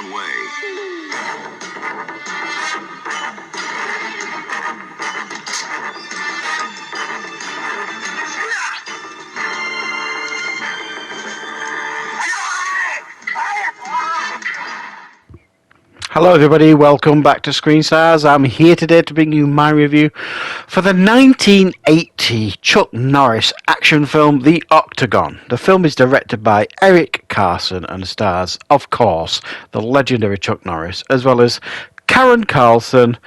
one way. Hello everybody, welcome back to Screenstars. I'm here today to bring you my review for the 1980 Chuck Norris action film, The Octagon. The film is directed by Eric Carson and stars, of course, the legendary Chuck Norris, as well as Karen Carlson,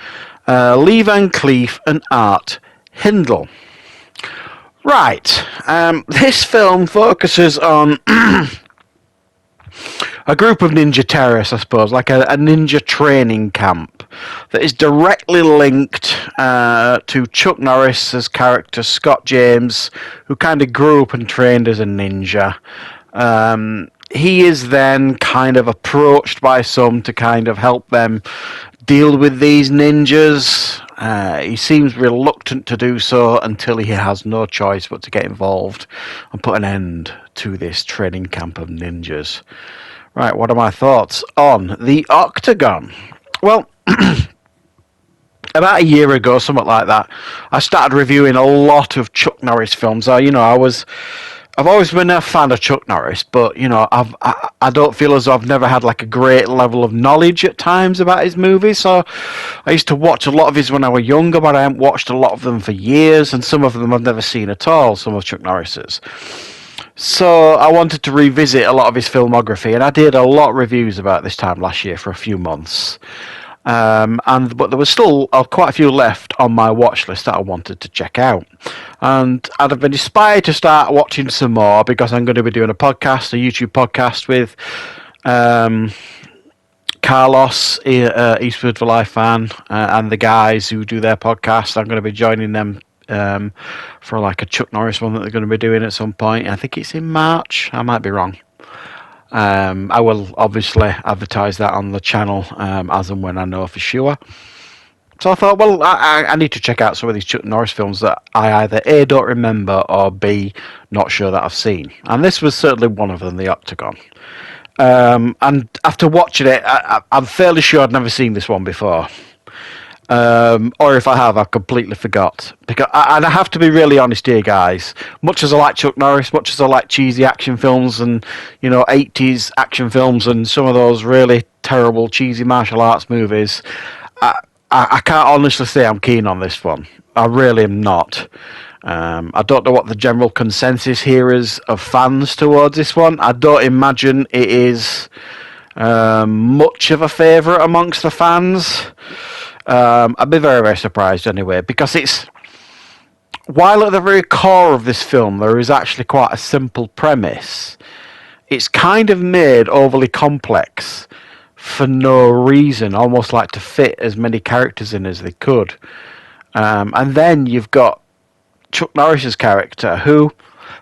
Lee Van Cleef and Art Hindle. Right, this film focuses on a group of ninja terrorists, I suppose, like a ninja training camp that is directly linked to Chuck Norris's character, Scott James, who kind of grew up and trained as a ninja. He is then kind of approached by some to kind of help them deal with these ninjas. He seems reluctant to do so until he has no choice but to get involved and put an end to this training camp of ninjas. Right, what are my thoughts on The Octagon? Well, about a year ago, something like that, I started reviewing a lot of Chuck Norris films. I've always been a fan of Chuck Norris, but I don't feel as though I've never had like a great level of knowledge at times about his movies. So I used to watch a lot of his when I was younger, but I haven't watched a lot of them for years, and some of them I've never seen at all. Some of Chuck Norris's. So I wanted to revisit a lot of his filmography, and I did a lot of reviews about this time last year for a few months. But there was still quite a few left on my watch list that I wanted to check out. And I'd have been inspired to start watching some more because I'm going to be doing a YouTube podcast with Carlos, Eastwood for Life fan, and the guys who do their podcast. I'm going to be joining them for like a Chuck Norris one that they're going to be doing at some point. I think it's in March. I might be wrong. I will obviously advertise that on the channel as and when I know for sure. So I thought, well, I need to check out some of these Chuck Norris films that I either A, don't remember, or B, not sure that I've seen. And this was certainly one of them, The Octagon. And after watching it, I'm fairly sure I'd never seen this one before. Or if I have, I've completely forgot. And I have to be really honest here, guys. Much as I like Chuck Norris, much as I like cheesy action films and 80s action films and some of those really terrible cheesy martial arts movies, I can't honestly say I'm keen on this one. I really am not. I don't know what the general consensus here is of fans towards this one. I don't imagine it is much of a favourite amongst the fans. I'd be very, very surprised anyway, because while at the very core of this film there is actually quite a simple premise, it's kind of made overly complex for no reason, almost like to fit as many characters in as they could. And then you've got Chuck Norris's character, who,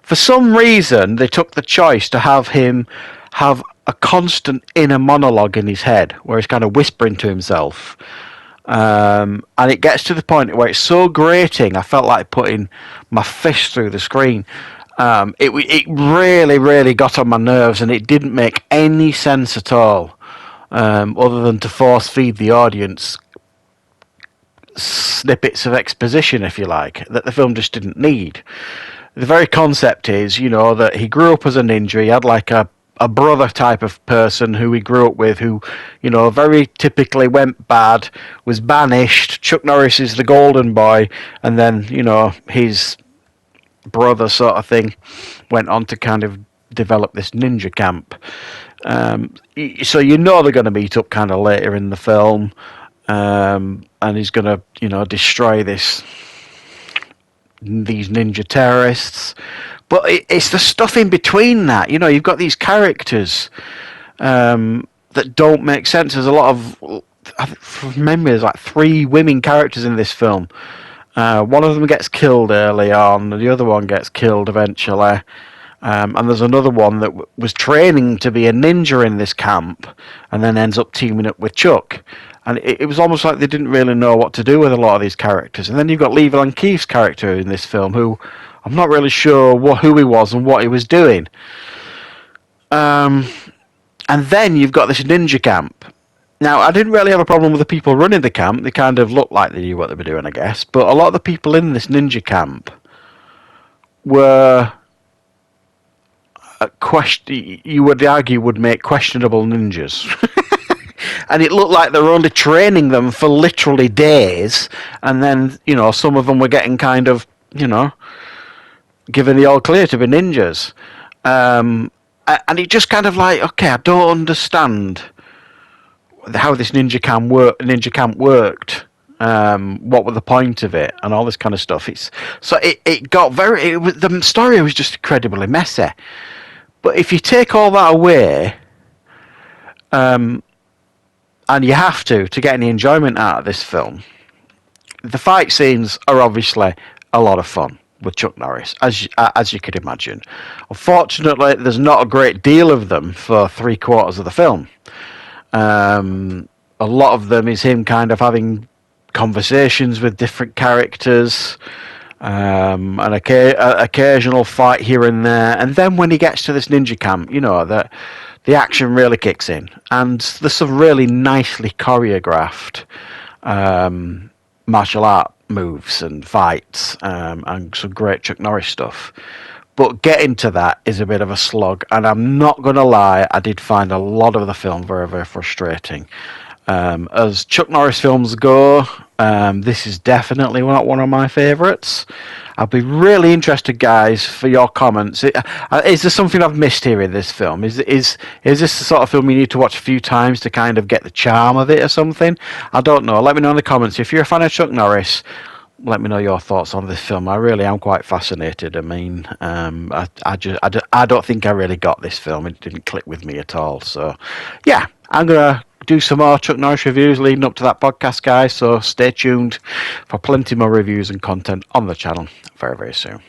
for some reason, they took the choice to have him have a constant inner monologue in his head, where he's kind of whispering to himself. And it gets to the point where it's so grating, I felt like putting my fist through the screen. It really, really got on my nerves, and it didn't make any sense at all, other than to force feed the audience snippets of exposition, if you like, that the film just didn't need. The very concept is, that he grew up as a ninja. He had like a brother type of person who he grew up with, who, very typically went bad, was banished. Chuck Norris is the golden boy, and then, his brother sort of thing went on to kind of develop this ninja camp. So they're going to meet up kind of later in the film, and he's going to, destroy these ninja terrorists. But it's the stuff in between that. You've got these characters that don't make sense. There's a lot of, from memory, there's like 3 women characters in this film. One of them gets killed early on, the other one gets killed eventually. And there's another one that was training to be a ninja in this camp and then ends up teaming up with Chuck. And it was almost like they didn't really know what to do with a lot of these characters. And then you've got Lee Van Cleef's character in this film, who I'm not really sure who he was and what he was doing. And And then you've got this ninja camp. Now, I didn't really have a problem with the people running the camp. They kind of looked like they knew what they were doing, I guess. But a lot of the people in this ninja camp were you would argue would make questionable ninjas. And it looked like they were only training them for literally days, and then, you know, some of them were getting kind of, you know, given the all clear to be ninjas. And it just kind of like, okay, I don't understand how this ninja camp worked. What were the point of it, and all this kind of stuff. It got very. The story was just incredibly messy. But if you take all that away, and you have to get any enjoyment out of this film, the fight scenes are obviously a lot of fun with Chuck Norris, as you could imagine. Unfortunately, there's not a great deal of them for 3/4 of the film. A lot of them is him kind of having conversations with different characters, an occasional fight here and there, and then when he gets to this ninja camp, you know, the action really kicks in, and there's some really nicely choreographed martial art moves and fights, and some great Chuck Norris stuff. But getting to that is a bit of a slog, and I'm not going to lie, I did find a lot of the film very, very frustrating. As Chuck Norris films go, this is definitely not one of my favourites. I'll be really interested, guys, for your comments. Is there something I've missed here in this film? Is this the sort of film you need to watch a few times to kind of get the charm of it or something? I don't know. Let me know in the comments. If you're a fan of Chuck Norris, let me know your thoughts on this film. I really am quite fascinated. I mean, I don't think I really got this film. It didn't click with me at all. So, yeah, I'm going to do some more Chuck Norris reviews leading up to that podcast, guys. So stay tuned for plenty more reviews and content on the channel very, very soon.